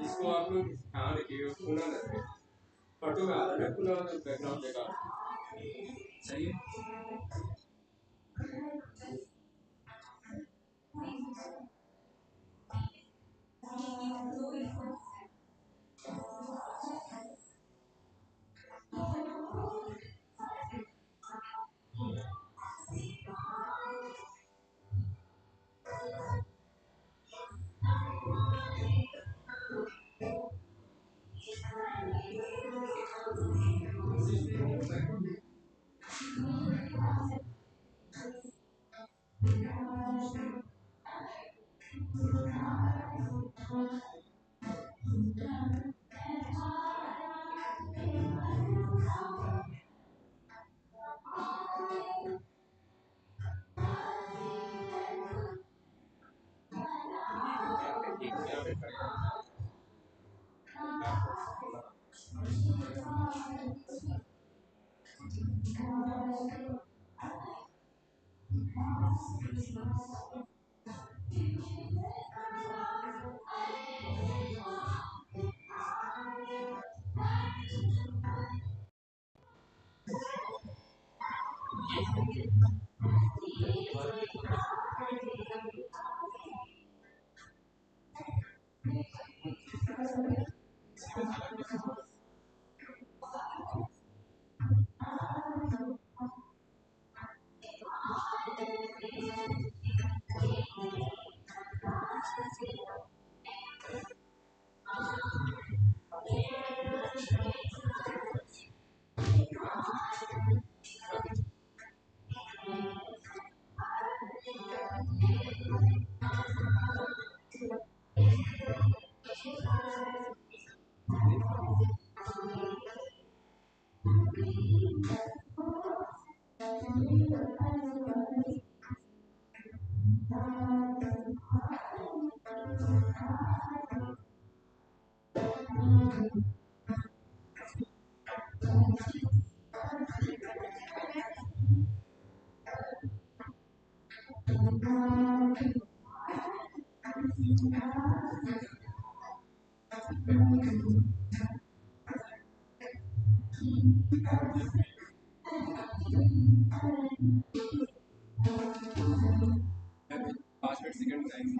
इसको आप लोग ध्यान रखिएगा खुला ना रहे फोटो में आ रहा है खुला बैकग्राउंड देखा सही है पाँच मिनट सेकंड बनाएंगे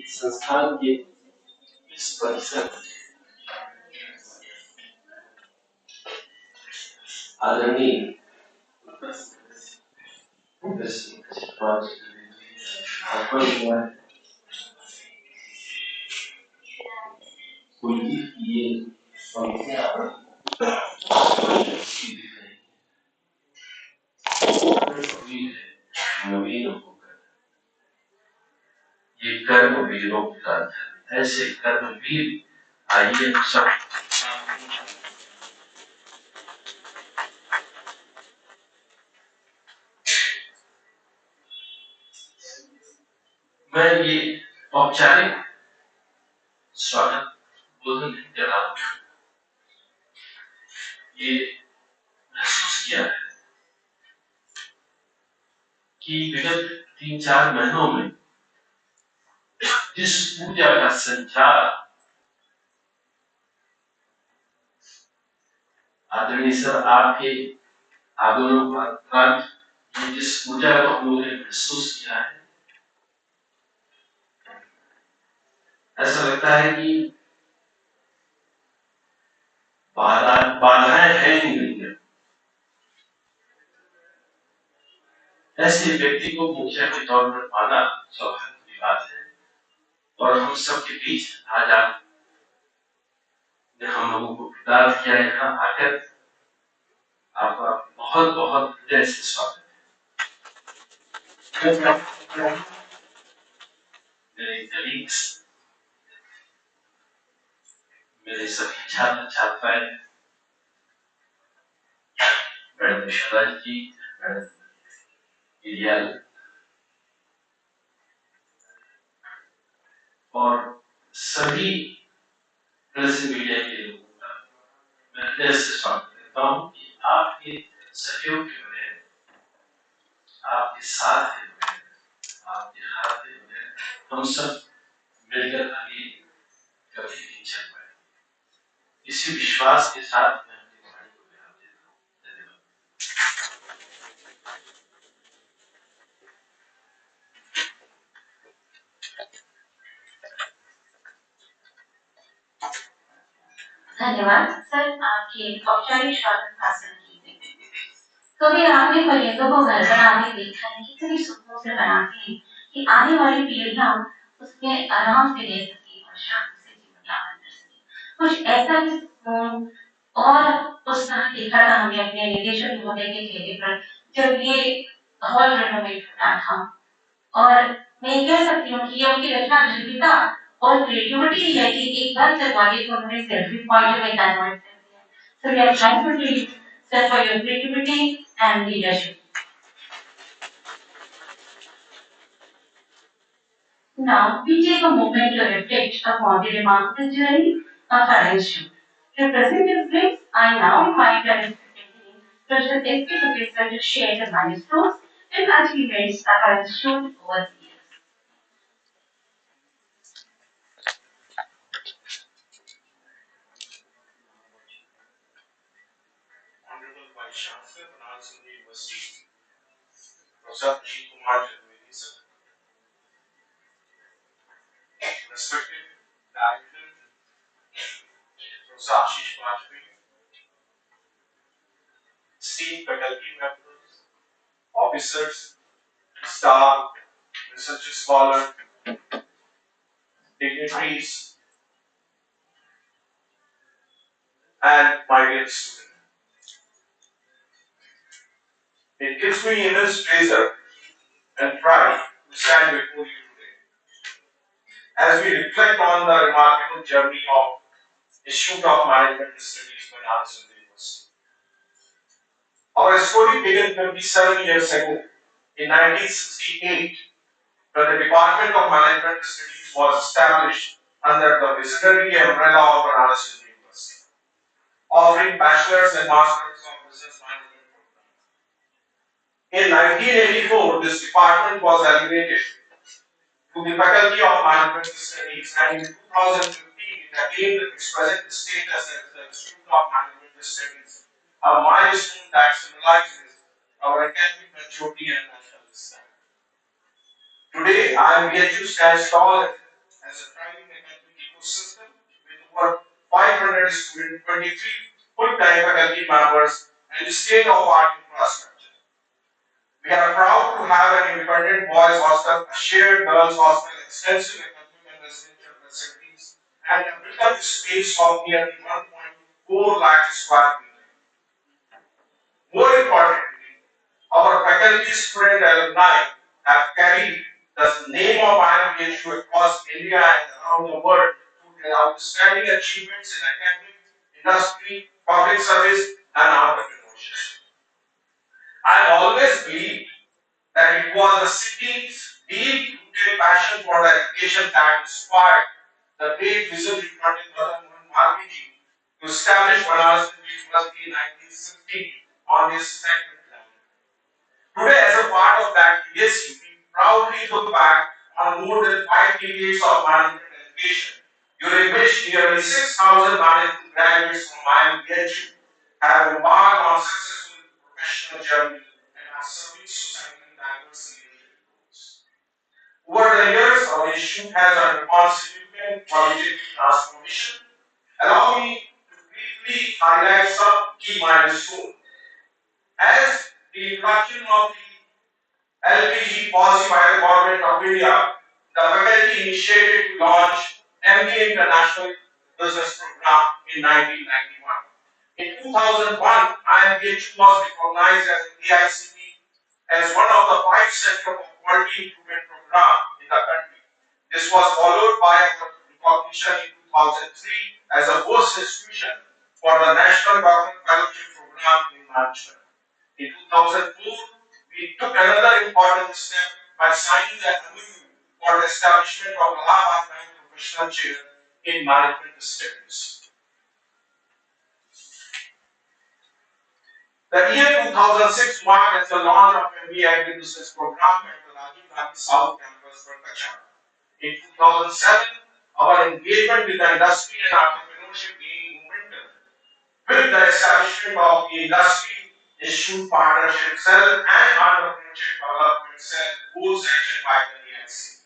संस्थान के इस परिसर आदरणीय उनकी ये पंक्तियां नवीन होकर ये कर्म वीरों का धन ऐसे कर्मवीर आइए सब। मैं ये औपचारिक स्वागत बोधन नहीं कर रहा हूं, ये महसूस किया है कि विगत 3-4 महीनों में जिस पूजा का संचार आदरणीय सर आपके आगमनों उपरांत जिस पूजा को हम लोगों ने महसूस किया है, ऐसा लगता है कि बाधाएं है ही नहीं है। ऐसे व्यक्ति को मुखिया के तौर पर पाना सौभाग्य की बात है और हम सबके बीच आज आपने हम लोगों को प्रदान किया। यहाँ आकर आपका बहुत बहुत हृदय से स्वागत है। मेरे कलीग्स, मेरे सभी छात्र छात्राएं, मैडम विशाल जी, मैडम गिरियाल और सभी प्रेस मीडिया के लोगों का मैं हृदय से स्वागत करता हूँ कि आपके सहयोग के बगैर, आपके साथ के बगैर, आपके हाथ के बगैर हम सब मिलकर आगे कभी नहीं चल पाए। इसी विश्वास के साथ मैं अपनी वाणी को विराम देता हूँ। धन्यवाद। धन्यवाद सर, आपके औपचारिक स्वागत भाषण के लिए। कभी आपने परिंदों को घर बनाते देखा है, कितनी सुकून से बनाते हैं कि आने वाली पीढ़ियां उसमें आराम से रह सके और शांति से जीवन यापन कर सके। कुछ ऐसा ही सुकून और उत्साह देखा था हमने अपने निदेशक महोदय के चेहरे पर जब ये हॉल रेनोवेट होना था। और मैं कह सकती हूँ कि ये उनकी रचना निर्भीता और क्रिएटिविटी ही है कि एक बंद दरवाजे को उन्होंने सेल्फी पॉइंट में कन्वर्ट कर दिया। So we are thankful to you, sir, for your creativity and leadership. Now we take a moment to reflect upon the remarkable journey of our institute. To present this place, I now invite our respected President SP Professor to share the milestones and achievements of our institute over the years. Honorable Vice Chancellor, Banaras University, Professor Ajit Kumar Jadavedi, sir, respected Director, Professor Ashish Bajpayee, esteemed faculty members, officers, staff, research scholars, dignitaries, and my dear students. It gives me immense pleasure and pride to stand before you today as we reflect on the remarkable journey of Institute of Management Studies, Banaras University. Our story began 57 years ago in 1968 when the Department of Management Studies was established under the visionary umbrella of Banaras University, offering bachelor's and master's of business management programs. In 1984, this department was elevated to the Faculty of Management Studies, and in 2015 it attained its present status as the Institute of Management Studies, a milestone that symbolizes our academic maturity and national standing. Today, IMBHU stands tall as a thriving academic ecosystem with over 500 students, 23 full-time faculty members, and state-of-the-art infrastructure. We are proud to have an independent boys hostel, a shared girls hostel, extensive academic and residential facilities, and a built-up space of nearly 1.4 lakh square meters. More importantly, our faculty, student alumni have carried the name of IMBHU across India and around the world through their outstanding achievements in academic, industry, public service, and entrepreneurship. I always believed that it was the city's deep-rooted passion for the education that inspired the great visionary Pandit Madan Mohan Malviya to establish Banaras University in 1960 on this sacred land. Today, as a part of that legacy, we proudly look back on more than 5 decades of management education, during which nearly 6,000 management graduates from IMBHU have embarked on successful professional journey and are serving society in diverse leadership roles. Over the years, our institute has undergone significant qualitative transformation. Allow me to briefly highlight some key milestones. As the introduction of the LPG policy by the Government of India, the faculty initiated to launch MBA International Business Program in 1991. In 2001, IMBH was recognized as AICT as one of the 5 centers of quality improvement program in the country. This was followed by a recognition in 2003 as a host institution for the National Government Fellowship Program in Management. In 2004, we took another important step by signing the MOU for the establishment of Allahabad Bank Professional Chair in Management Studies. The year 2006 marked as the launch of MBA Agribusiness Program at the Rajiv Gandhi South Campus, Kolkata. In 2007, our engagement with the industry and entrepreneurship gained momentum with the establishment of the Industry Issue Partnership Cell and Entrepreneurship Development Cell, both sanctioned by the AIC.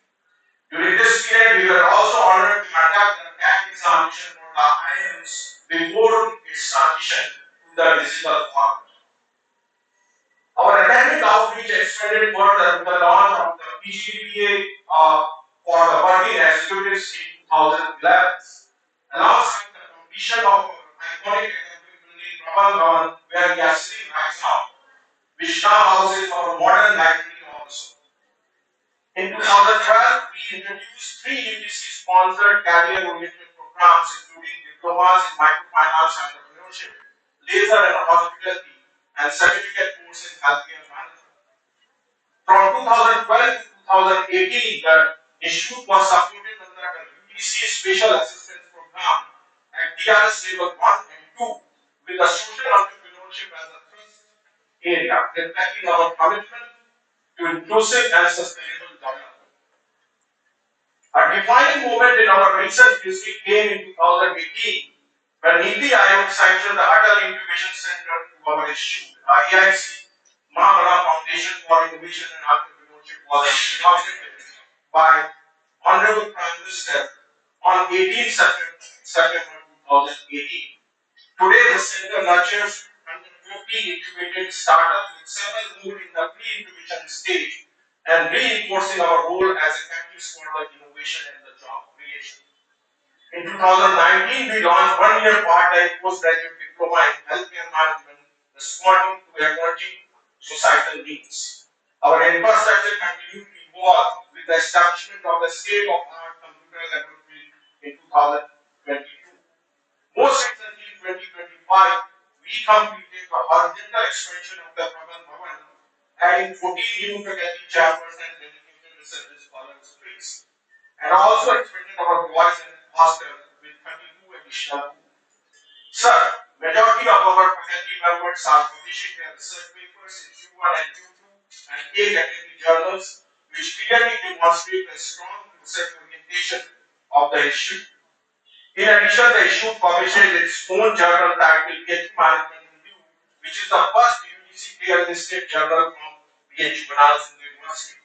During this period, we were also honored to conduct the CAT examination for the IIMs before its transition to the digital format. academic outreach expanded further with the launch of the PGDBA for the working executives in 2011. Alongside the completion of our iconic academic building, Prabal Bhavan, where we are sitting right now, which now houses our modern library also. In 2012, we introduced three UGC-sponsored career-oriented programs, including diplomas in microfinance and entrepreneurship, laser and hospitality, and certificate course in healthcare management. From 2012 to 2018, the institute was supported under the UGC Special Assistance Program at DRS level 1 and 2, with the social entrepreneurship as a thrust area, reflecting our commitment to inclusive and sustainable development. A defining moment in our research history came in 2018 when Niti Aayog sanctioned the Atal Incubation Center to our institute. AIC Mahara Foundation for Innovation and Entrepreneurship was inaugurated by Honorable Prime Minister on 18 September 2018. Today, the center nurtures 150 incubated startups with several more in the pre-incubation stage and reinforcing our role as a catalyst for the innovation and the job creation. In 2019, we launched one-year part-time postgraduate diploma in healthcare management, responding to emerging societal needs. Our infrastructure continued to evolve with the establishment of the state-of-the-art computer laboratory in 2022. Most recently, in 2025, we completed the horizontal expansion of the Prabal Bhavan, adding 14 new faculty chambers and dedicated research scholar space, and also expanded our boys and hostel with 32 additional rooms. Sir, majority of our faculty members are publishing their research papers in Q1 and Q2 and A academic journals, which clearly demonstrate the strong research orientation of the institute. In addition, the institute publishes its own journal titled Get Management Review, which is the first UGC clear-listed journal from BHU Banaras University.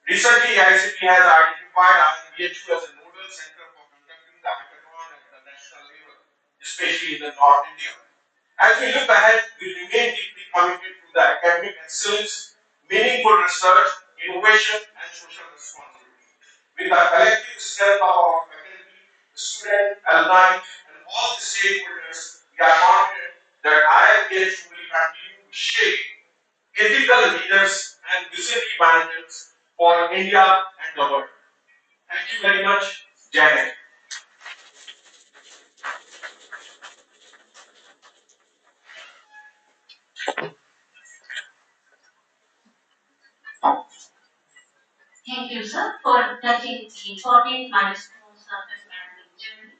Recently, ICT has identified BHU as a nodal center for conducting the hackathon at the national level, especially in the North India. As we look ahead, we remain deeply committed to the academic excellence, meaningful research, innovation, and social responsibility. With the collective strength of our faculty, students, alumni, and all the stakeholders, we are confident that IIPH will continue to shape ethical leaders and visionary managers for India and the world. Thank you very much. Jai Hind. Thank you, sir, for touching the important milestones of the academic journey.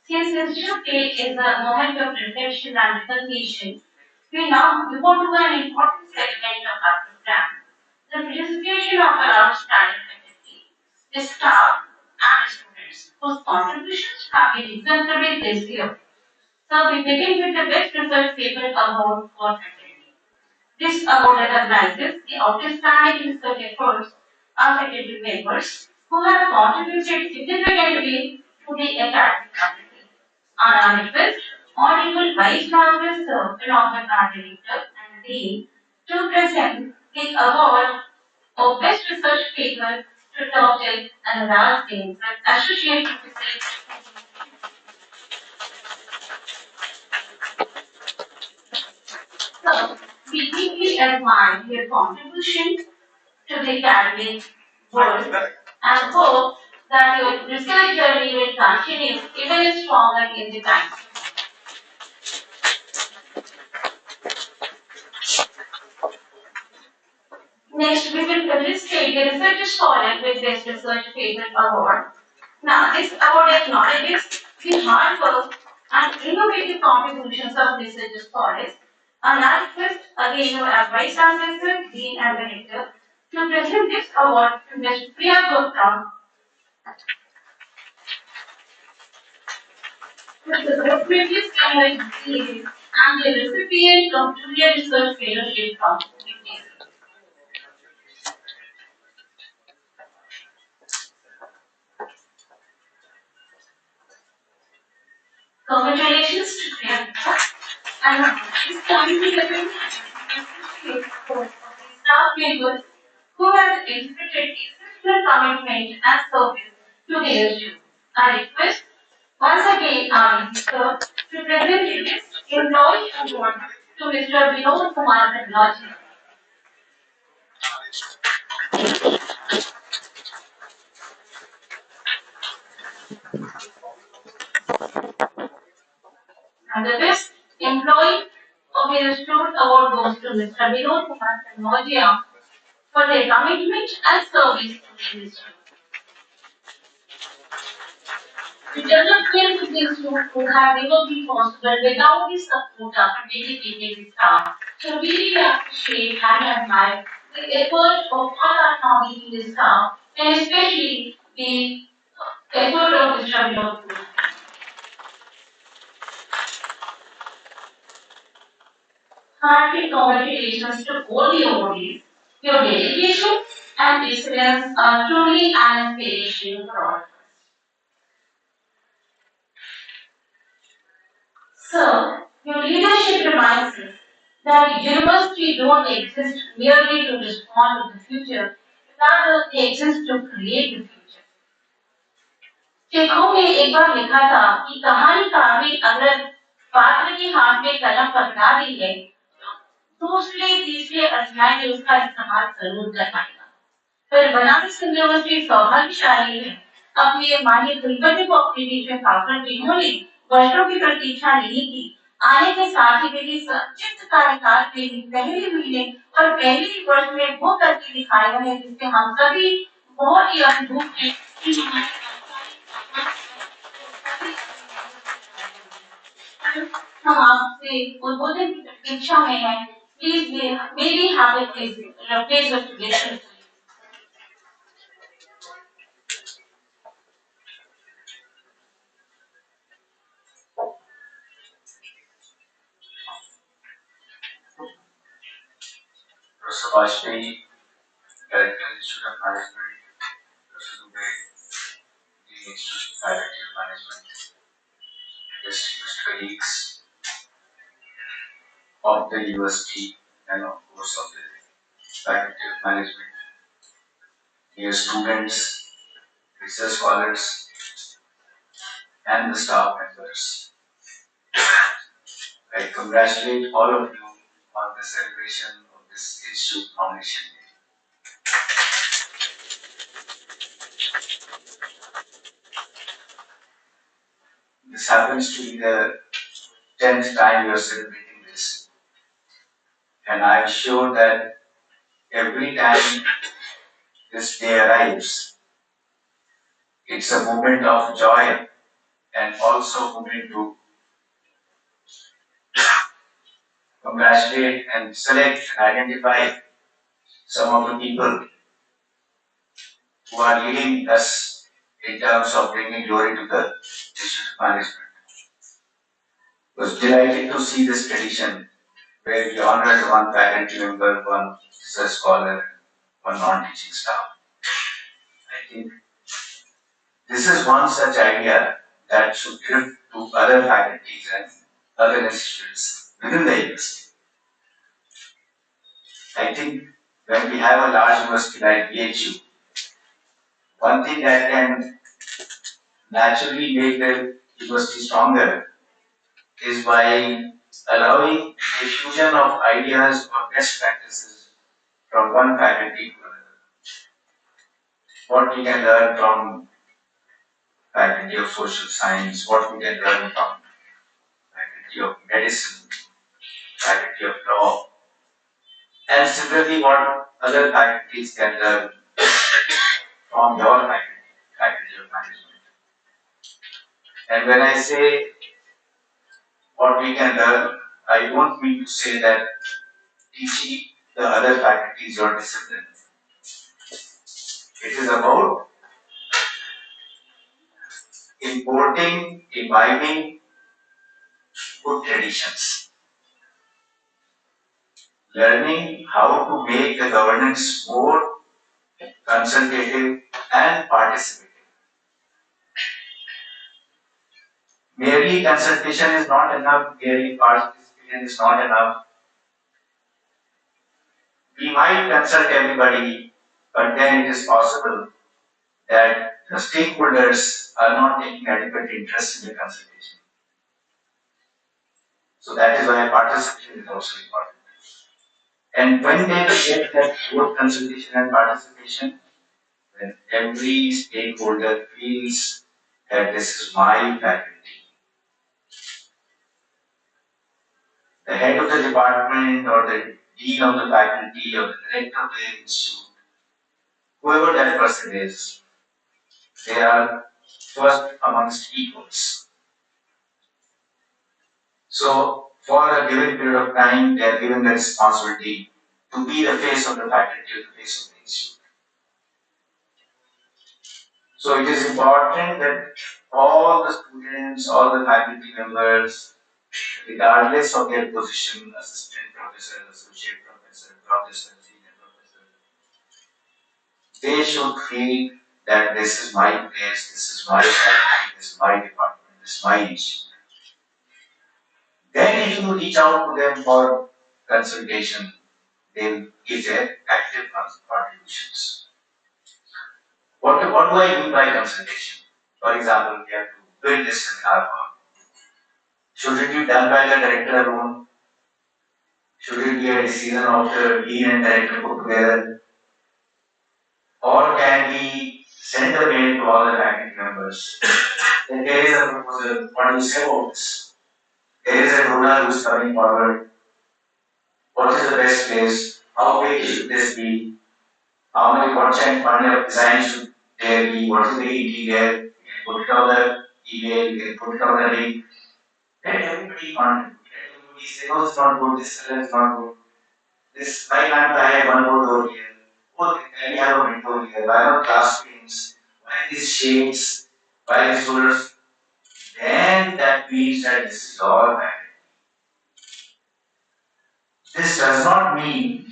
Since Institute Day is a moment of reflection and recognition, we now move on to an important segment of our program, the participation of our outstanding faculty, the staff, and students whose contributions have been exemplary this year. So we begin with the Best Research Paper Award for faculty. This award recognizes the outstanding research efforts of faculty members who have contributed significantly to the academic community. On our request, Honorable Vice Chancellor Sir, along with our Director and Dean, to present the award of Best Research Paper to Dr. Anurag Singh, Associate Professor. So, we deeply admire your contribution to the academic world and hope that your research journey will continue even stronger in the time. Next, we will felicitate the research scholar with Best Research Paper Award. Now, this award acknowledges the hard work and innovative contributions of research scholars. And I request again our Vice Chancellor, Dean and Director to present this award to Ms. Priya Gupta. The previous year and the recipient of Junior Research Fellowship from UK. Congratulations to Priyanka. And this time we Staff members who have exhibited exceptional commitment and service to their students. I request once again our minister to present this employee award to Mr. Vinod Kumar Technology. And the best employee of the Institute award goes to Mr. Vinod Kumar Technology for their commitment and service to the institute. The development of the institute would have never been possible without the support of a dedicated staff. So we really appreciate and admire the effort of all our non-teaching staff and especially the effort of Mr. Vinod Kumar. Heartfelt congratulations to all the awardees. Your dedication and excellence are truly an inspiration for all. So, your leadership reminds us that university don't exist merely to respond to the future, rather they exist to create the future. शेखों ने एक बार लिखा था कि कहानीकार ने अगर पात्र के हाथ में कलम पकड़ा दी है, तो दूसरे तीसरे अध्याय में उसका इस्तेमाल जरूर कर पाएगा। पर बनारस यूनिवर्सिटी सौभाग्यशाली है, अपने माननीय कुलपति को अपने बीच में पाकर जिन्होंने वर्षों की प्रतीक्षा नहीं की, आने के साथ ही मेरी संक्षिप्त कार्यकाल के पहले महीने और पहले ही वर्ष में वो करके दिखाया है जिससे हम सभी बहुत ही अद्भुत हैं कि हम आपसे उद्बोधन की प्रतीक्षा में हैं। प्लीज मेरी habit is replace with Professor Vajpayee, Director, Institute of Management, Professor Dubey, the Institute of Faculty of Management, distinguished colleagues of the university and of course of the Faculty of Management, dear students, research scholars, and the staff members. I congratulate all of you on the celebration of this Institute Foundation Day. This happens to be the 10th time we are celebrating this, and I am sure that every time this day arrives, it's a moment of joy and also a moment to congratulate and select and identify some of the people who are leading us in terms of bringing glory to the Institute of Management. I was delighted to see this tradition where we honored one faculty member, one research scholar, one non-teaching staff. I think this is one such idea that should drift to other faculties and other institutes within the university. I think when we have a large university like BHU, one thing that can naturally make the university stronger is by allowing a fusion of ideas or best practices from one faculty to another. What we can learn from faculty of social science, what we can learn from faculty of medicine, faculty of law, and similarly what other faculties can learn from your faculty of management. And when I say what we can learn, I don't mean to say that teaching the other faculties your discipline. It is about importing, imbibing good traditions, learning how to make the governance more consultative and participative. Merely consultation is not enough, merely participation is not enough. We might consult everybody, but then it is possible that the stakeholders are not taking adequate interest in the consultation. So that is why participation is also important. And when they get that both consultation and participation, then every stakeholder feels that this is my faculty. The head of the department or the dean of the faculty or the director of the institute, whoever that person is, they are first amongst equals. So for a given period of time, they are given the responsibility to be the face of the faculty or the face of the institute. So it is important that all the students, all the faculty members, regardless of their position, assistant professor, associate professor, professor, senior professor, they should feel that this is my place, this is my faculty, this is my department, this is my institute. Then if you reach out to them for consultation, they will give their active contributions. What do I mean by consultation? For example, we have to build this seminar hall. Should it be done by the director alone? Should it be a decision of the dean and director put together? Or can we send a mail to all the faculty members? Then there is a proposal. What do you say about this? There is a donor who is coming forward. What is the best place? How big should this be? How many content of design should there be? What is the interior? You can put it on the email, you can put it on the link. Let everybody contribute. Let everybody say, no, it's not good, this color is not good. This, why can't I have one board over here? Oh, can we have a window here? Why not glass screens? Why these shades? Why these colors? Then that means that this is all bad. This does not mean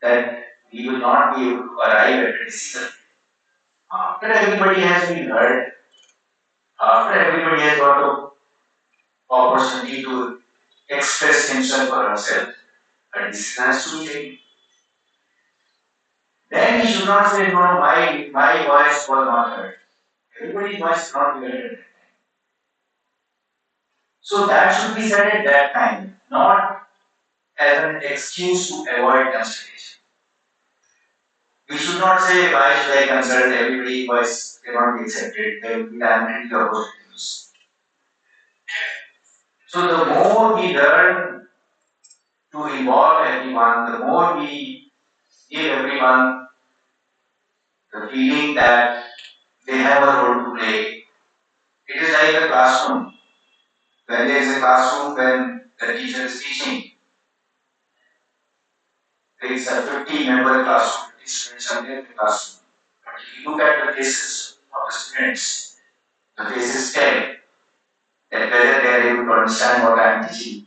that we will not be able to arrive at a decision. After everybody has been heard, after everybody has got an opportunity to express himself or herself, a decision has to be taken. Then he should not say, no, my voice was not heard. Everybody's voice cannot be heard. So that should be said at that time, not as an excuse to avoid consultation. We should not say, why should I consult? Everybody's voice cannot be accepted. There will be diametrically opposite views. So the more we learn to involve everyone, the more we give everyone the feeling that they have a role to play. It is like a classroom. When there is a classroom, when the teacher is teaching, there is a 50-member classroom, 50 students are there in the classroom. But if you look at the faces of the students, the faces tell that whether they are able to understand what I am teaching,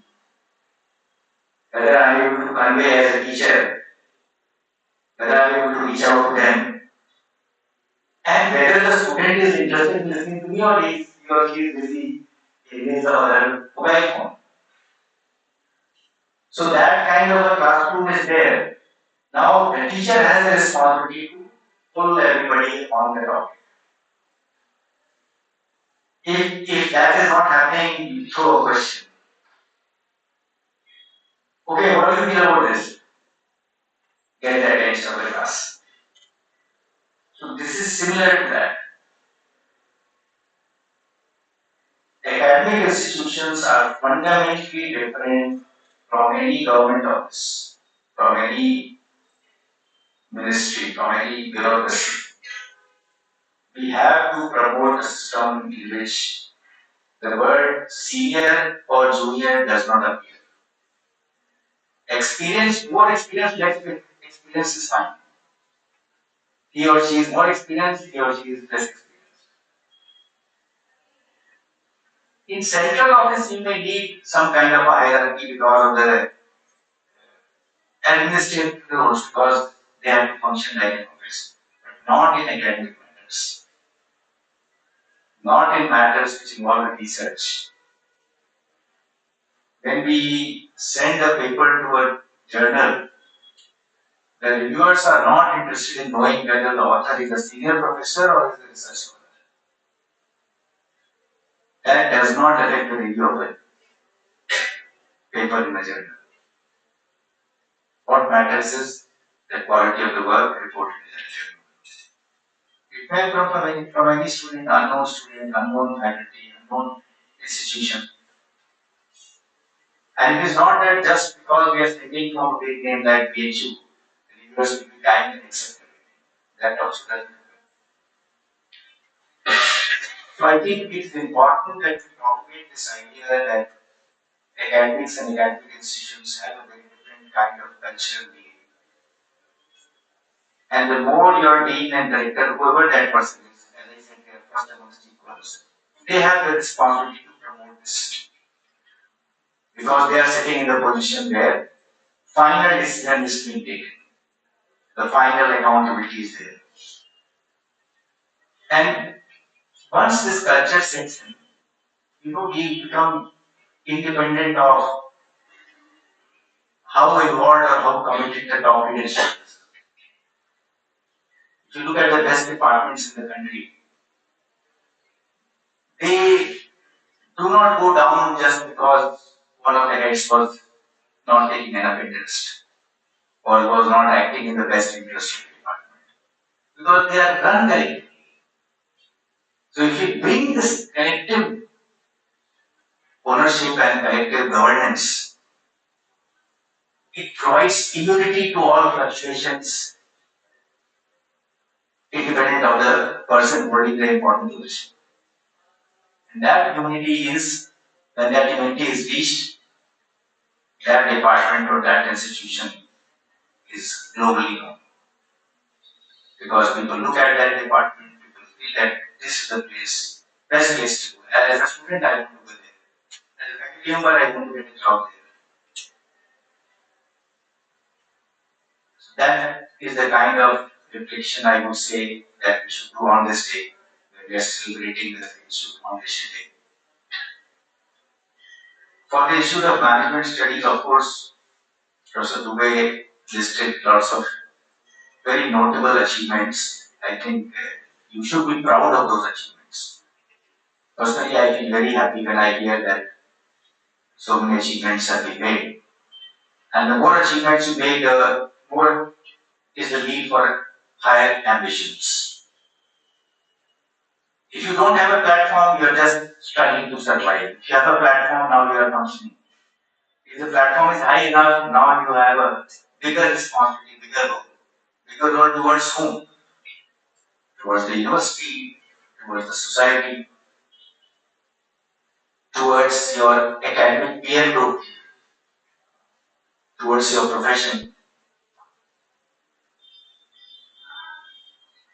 whether I am able to convey as a teacher, whether I am able to reach out to them, and whether the student is interested in listening to me or he or she is busy in his or her mobile phone. So that kind of a classroom is there. Now the teacher has a responsibility to pull everybody on the topic. If that is not happening, you throw a question. Okay, what do you feel about this? Get the attention of the class. So this is similar to that. Academic institutions are fundamentally different from any government office, from any ministry, from any bureaucracy. We have to promote a system in which the word senior or junior does not appear. Experience, more experience, less experience is fine. He or she is more experienced, he or she is less experienced. In central office, you may need some kind of a hierarchy because of the administrative roles, because they have to function like an office, but not in academic matters. Not in matters which involve research. When we send a paper to a journal, The reviewers are not interested in knowing whether the author is a senior professor or is a research scholar. That does not affect the review of the paper in the journal. What matters is the quality of the work reported in the journal. It may come from any student, unknown faculty, unknown institution. And it is not that just because we are speaking from a big name like BHU, the reviewers will be kind and accept everything. That also doesn't happen. So I think it is important that we propagate this idea that academics and academic institutions have a very different kind of cultural behavior. And the more your dean and director, whoever that person is, as I said, they are first amongst equals, they have the responsibility to promote this. Because they are sitting in the position where final decision is being taken. The final accountability is there. And once this culture sets in, we become independent of how involved or how committed the topic is. If you look at the best departments in the country, they do not go down just because one of the heads was not taking enough interest or was not acting in the best interest of the department. Because they are run collectively. So if you bring this collective ownership and collective governance, it provides immunity to all fluctuations independent of the person holding the important position. And that immunity is, when that immunity is reached, that department or that institution is globally known. Because people look at that department, people feel that this is the place, best place to go. As a student, I want to go there. As a faculty member, I want to get a job there. So that is the kind of reflection I would say that we should do on this day, when we are celebrating the Institute Foundation Day. For the Institute of Management Studies, of course, Professor Dubey listed lots of very notable achievements. I think you should be proud of those achievements. Personally, I feel very happy when I hear that so many achievements have been made. And the more achievements you make, the more is the need for higher ambitions. If you don't have a platform, you are just struggling to survive. If you have a platform, now you are functioning. If the platform is high enough, now you have a bigger responsibility, bigger role. Bigger role towards whom? Towards the university, towards the society, towards your academic peer group, towards your profession.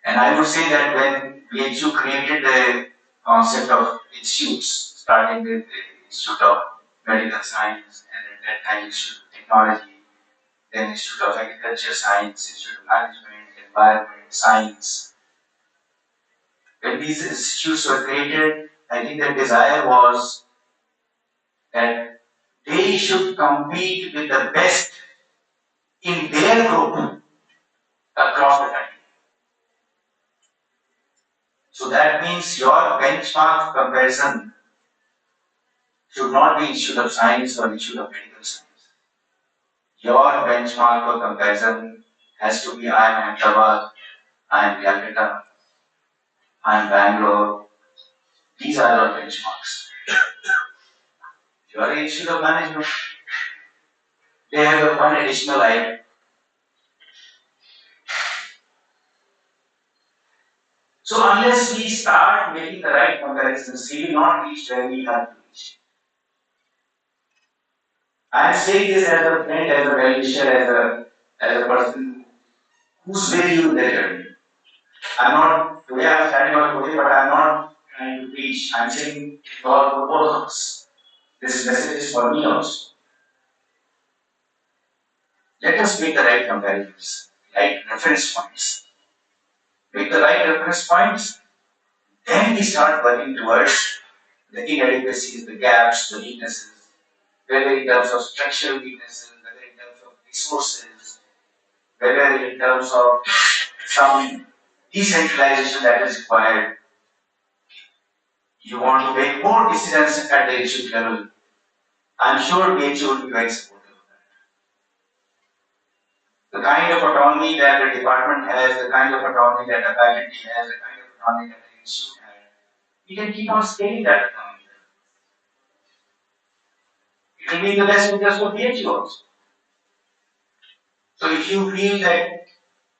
And I would say that when BHU created the concept of institutes, starting with the Institute of Medical Science, and at that time Institute of Technology, then Institute of Agriculture Science, Institute of Management, Environment, Science. When these institutes were created, I think the desire was that they should compete with the best in their group across the country. So that means your benchmark comparison should not be Institute of Science or Institute of Medical Science. Your benchmark for comparison has to be I am Ahmedabad, I am Calcutta, I am Bangalore. These are your benchmarks. You are an Institute of Management. They have one additional item. So unless we start making the right comparisons, we will not reach where we have to reach. I am saying this as a friend, as a well-wisher, as a person who's with you in the journey. I'm not, today I'm standing on today, but I'm not trying to preach. I'm saying to all proposals. This message is for me also. Let us make the right comparisons, right reference points. Make the right reference points, then we start working towards the inadequacies, the gaps, the weaknesses, whether in terms of structural weaknesses, whether in terms of resources, whether in terms of some decentralization that is required, you want to make more decisions at the institute level, I'm sure BHU will be very supportive of that. The kind of autonomy that the department has, the kind of autonomy that the faculty has, the kind of autonomy that the institute has, we can keep on scaling that autonomy. It will be in the best interest of BHU also. So if you feel that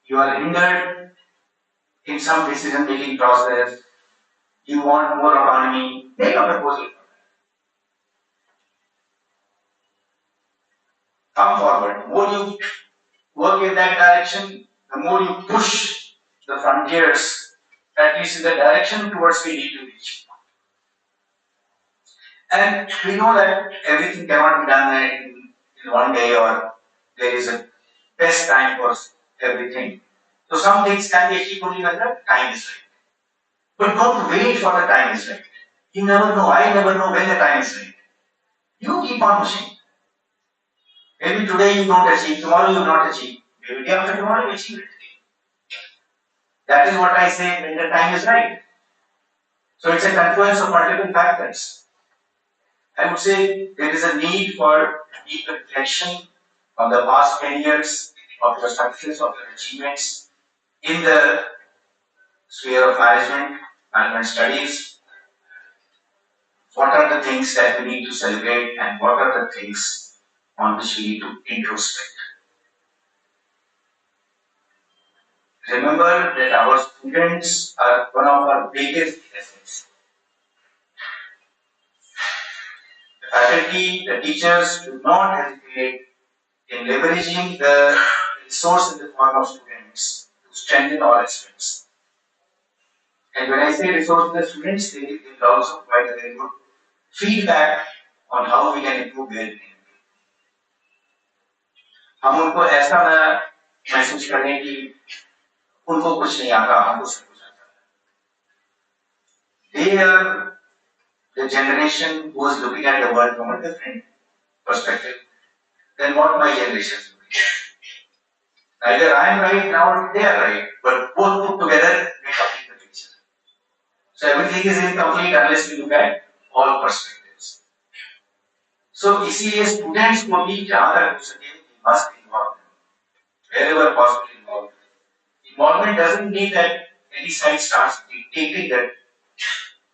you are hindered in some decision making process, you want more autonomy, make a proposal. Come forward. The more you work in that direction, the more you push the frontiers, at least in the direction towards we need to reach. And we know that everything cannot be done in one day, or there is a best time for everything. So some things can be achieved only when the time is right. But don't wait for the time is right. You never know. I never know when the time is right. You keep on pushing. Maybe today you don't achieve, tomorrow you will not achieve. Maybe day after tomorrow you achieve it. That is what I say when the time is right. So it's a confluence of multiple factors. I would say there is a need for deep reflection on the past 10 years of your success, of your achievements in the sphere of management studies. What are the things that we need to celebrate, and what are the things on which we need to introspect? Remember that our students are one of our biggest assets. The faculty, the teachers do not hesitate in leveraging the resource in the form of students to strengthen all aspects. And when I say resource in the students, they will also provide a very good feedback on how we can improve their thinking. हम उनको ऐसा ना महसूस करें कि उनको कुछ नहीं आता, हमको सब कुछ आता है. They are the generation who is looking at the world from a different perspective than what my generation is looking at. Either I am right now, they are right, but both put together make complete the picture. So everything is incomplete unless we look at all perspectives. So इसीलिए students को भी जहाँ तक हो सके must involve wherever possible involved. Involvement doesn't mean that any side starts dictating the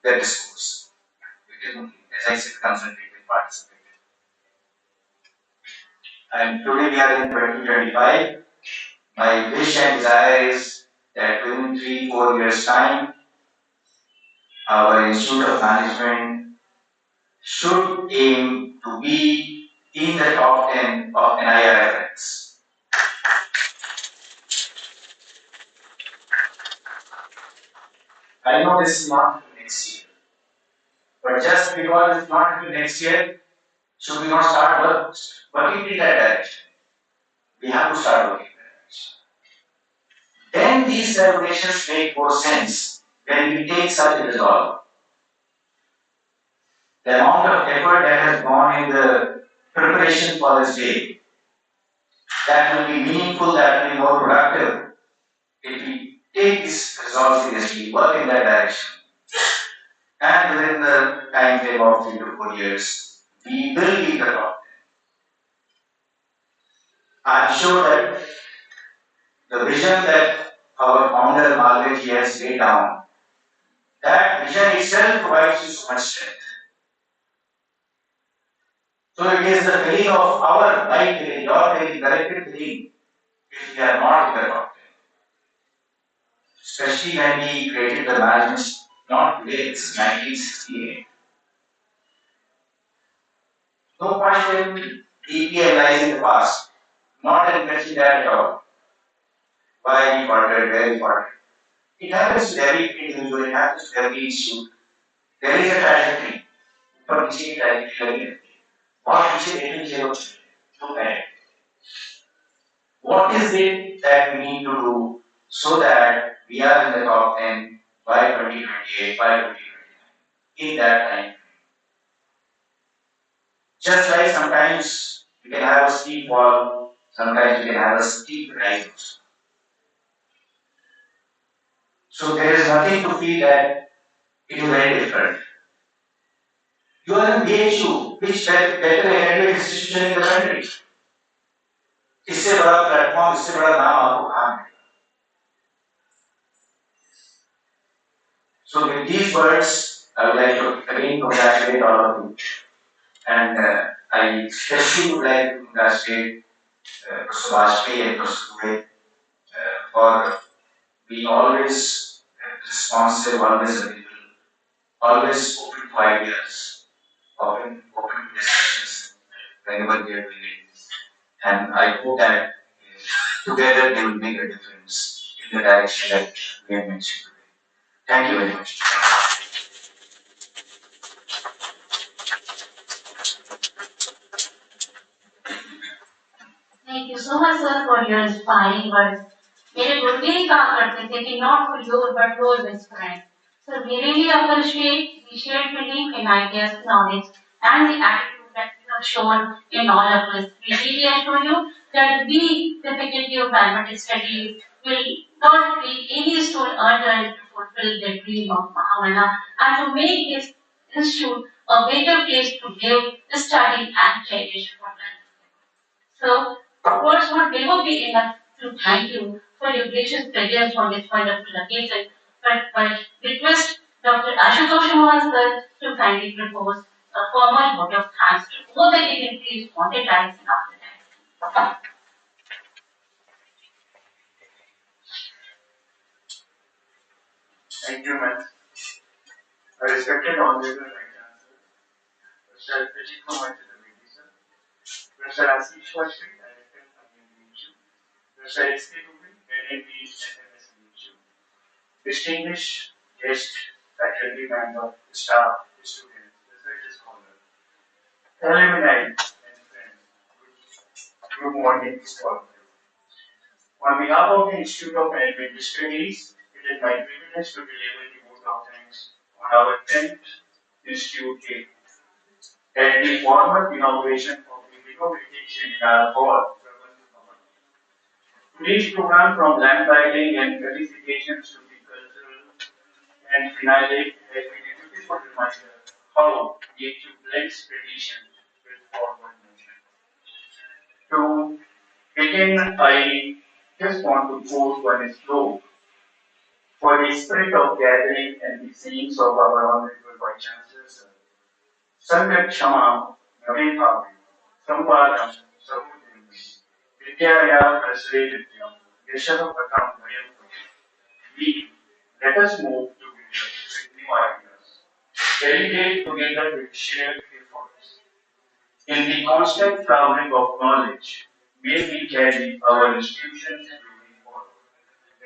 discourse. It is, as I said, concentrated participation. And today we are in 2025. My wish and desire is that within 3-4 years' time, our Institute of Management should aim to be in the top 10 of NIRF ranks. I know this is not next year, but just because it's not next year, should we not start working in that direction? We have to start working in that direction. Then these celebrations make more sense when we take such a resolve. The amount of effort that has gone in the preparation for this day, that will be meaningful, that will be more productive if we take this resolve seriously, work in that direction. And within the time frame of 3 to 4 years, we will be the top 10. I am sure that the vision that our founder Margaret has laid down, that vision itself provides you so much strength. So it is the feeling of our right feeling, your feeling, collective feeling, if we are not in the top 10. Especially when we created the management, not today, it's 1968. No point in deeply analyzing the past, not investing that at all. Why we faltered, where we faltered. It happens to every individual, it happens to every institute. There is a trajectory. ऊपर नीचे की trajectory लगी रहती है. और पीछे देखने की जरूरत क्यों है? What is it that we need to do so that we are in the top 10 by 2028, by 2029, in that time? Just like sometimes we can have a steep fall, Sometimes you can have a steep rise also. So there is nothing to feel that it is very different. You are in BHU, which better academic institution in the country. इससे बड़ा platform, इससे बड़ा नाम आपको कहाँ है? So with these words, I would like to again congratulate all of you, and I especially would like to congratulate Professor Vajpayee and Professor Dubey for being always responsive, always available, always open to ideas, open to discussions whenever we are doing it. And I hope that together they will make a difference in the direction that we have mentioned today. Thank you very much. Thank you so much, sir, for your inspiring words. मेरे गुरु भी काम करते थे कि not for your but your best friend. So we really appreciate the shared belief in ideas, knowledge, and the attitude that you have shown in all of us. We really assure you that the difficulty of mathematics studies will not be any stone unturned to fulfill the dream of Mahamana and to make this institute a better place to live, study, and cherish for life. So, words would never be enough to thank you for your gracious presence on this wonderful occasion, but I request Dr. Ashutosh Mohan to kindly propose a formal vote of thanks to all the dignitaries on the dais and after that. Thank you, ma'am. I respected honorable right answer. Mr. Pratik Kumar Chaturvedi, sir. Mr. Ashish Vashri, Director, IMBHU. Mr. S.K. Dubey, NAB, FMS BHU. Distinguished guest, faculty member, staff, students, research scholar, alumni, and friends. Good morning to all of you. On behalf of the Institute of Management Studies, it is my privilege to deliver the vote of thanks on our 10th Institute Day at the formal inauguration of the innovative seminar hall. Today's program, from land lighting and felicitations to the cultural and finale, has been a beautiful reminder how nature blends tradition with forward motion. To begin, I just want to pose one slope for the spirit of gathering and the sayings of our Honorable Vice Chancellor, sir. Sangat Shama Naveta Sampadam Samudrim Vidyaya Prasre Vidyam Yashavatam Vayam. We let us move together with new ideas. Celebrate together with shared efforts. In the constant flowering of knowledge, may we carry our institutions moving forward.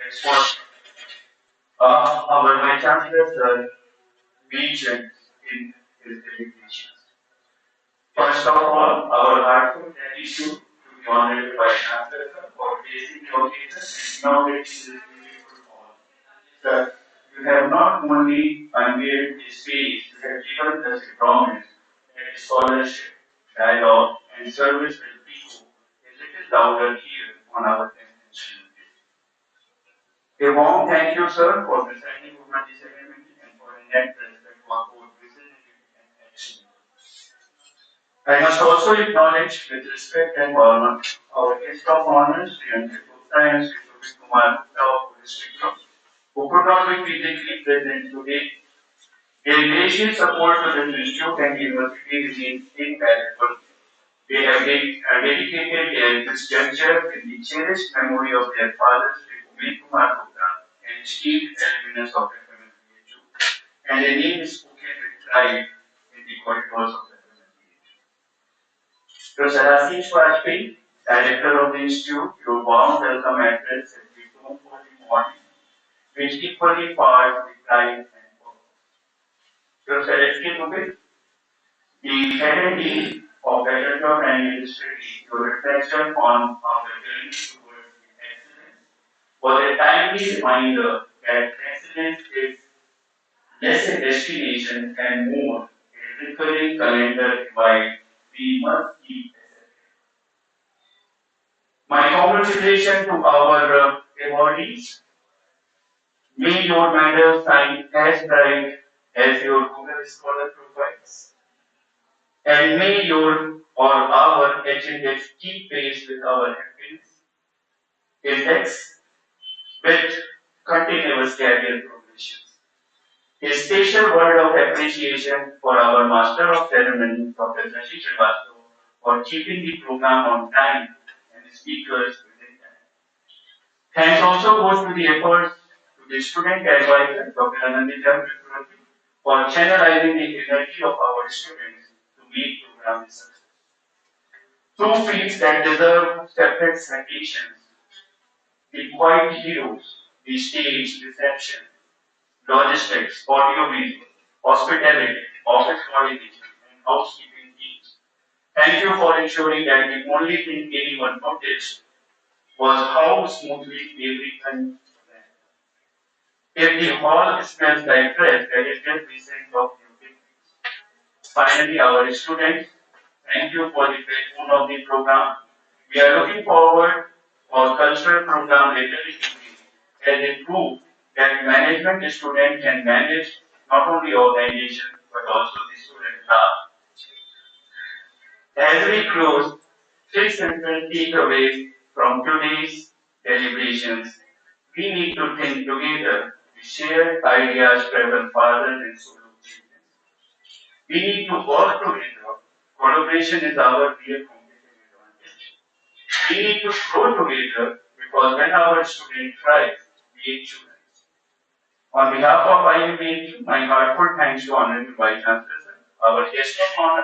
That's what our Vice Chancellor sir mentioned in his dedication. First of all, our heartfelt gratitude to the Honorable Vice Chancellor sir for placing the occasion and inaugurating this beautiful hall. Sir, you have not only unveiled the space, you have given us a promise that scholarship, dialogue, and service will echo a little louder here on our 10th institute. A warm thank you, sir, for presiding over this ceremony and for a net respect for both vision and action. I must also acknowledge with respect and honor our guest of honor, Sri Anjit Gupta and Sri Suvit Kumar Gupta of District Group, who could not be physically present today. Their gracious support to the institute and university remains invaluable. They have dedicated their juncture in the cherished memory of their father, Sri Suvit Kumar Gupta, and esteemed alumnus of FMS, and their name is spoken with pride in the corridors of FMS. Professor Ashish Vashpayee, Director of the Institute, your warm welcome address has been known for the morning, which equally powers the pride and purpose. Professor S.K. Dubey, the head and dean of Faculty of Language Studies, your reflection on our journey towards excellence was a timely reminder that excellence is less a destination and more a recurring calendar invite we must keep. congratulations to our awardees. May your medal shine as bright as your Google Scholar profiles. And may your or our achievements keep pace with our happiness index with continuous career progression. A special word of appreciation for our Master of Ceremony, Dr. Shashi Srivastava, for keeping the program on time and the speakers within time. Thanks also goes to the efforts to the student advisor, Dr. Anandita Chakravarti, for channelizing the energy of our students to make program a success. Two fields that deserve separate citations: the quiet heroes, the stage, reception, logistics, audio visual, hospitality, office coordination, and housekeeping teams. Thank you for ensuring that the only thing anyone noticed was how smoothly everything ran. If the hall smells like fresh, that is just the scent of new beginnings. Finally, our students, thank you for the backbone of the program. We are looking forward for cultural program later in the as they prove that management student can manage not only organization but also the student staff. As we close, six simple takeaways from today's deliberations. We need to think together. We share ideas travel farther than solo achievements. We need to work together. Collaboration is our real competitive advantage. We need to grow together because when our students thrive, we achieve. On behalf of IUB, my heartfelt thanks to Honorable Vice Chancellor, our guests of honor,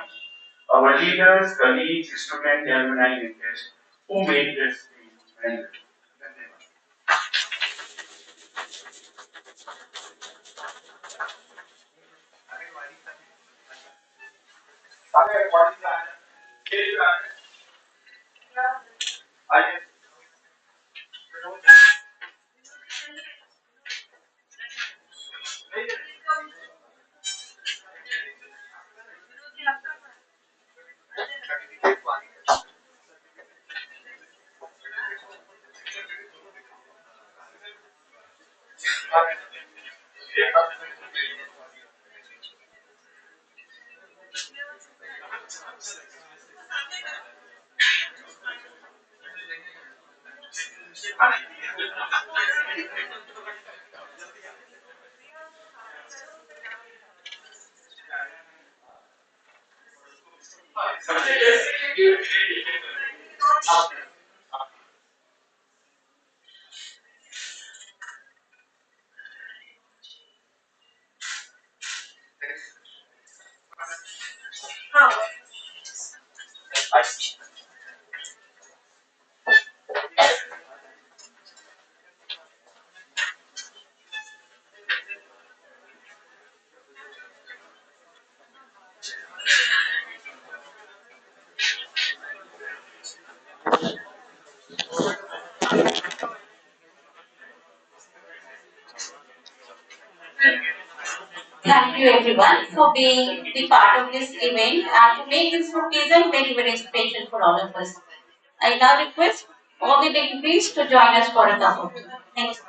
our leaders, colleagues, students, alumni, and guests who made this day memorable. Thank you everyone for being the part of this event and to make this occasion very, very special for all of us. I now request all the dignitaries to join us for a cup of tea. Thanks.